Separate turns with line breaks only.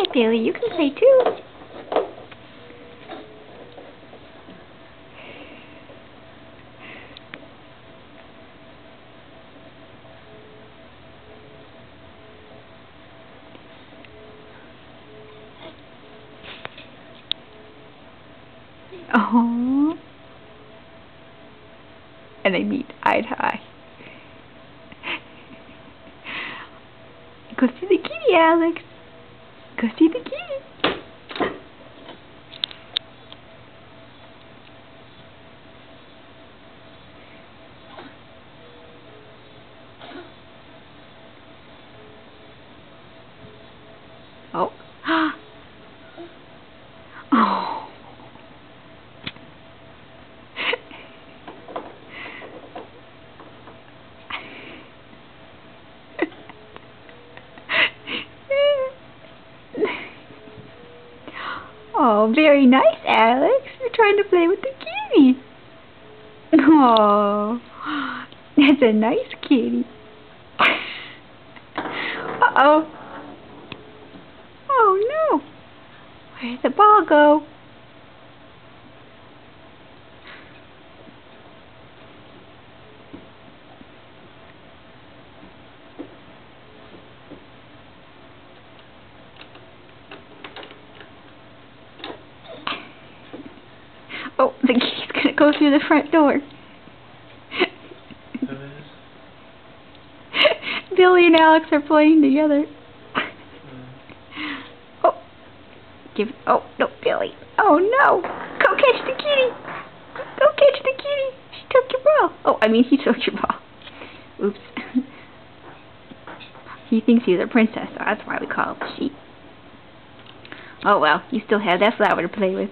ahead, Billy. You can play too. Oh. And they meet eye to eye. Go see the kitty, Alex. Go see the kitty. Oh. Oh. Oh, very nice, Alex. You're trying to play with the kitty. Oh, that's a nice kitty. Uh-oh. Oh, no. Where'd the ball go? Oh, the kitty's gonna go through the front door. Billy and Alex are playing together. Oh, oh no, Billy! Oh no! Go catch the kitty! Go catch the kitty! She took your ball. Oh, I mean, he took your ball. Oops. He thinks he's a princess, so that's why we call him a sheep. Oh well, you still have that flower to play with.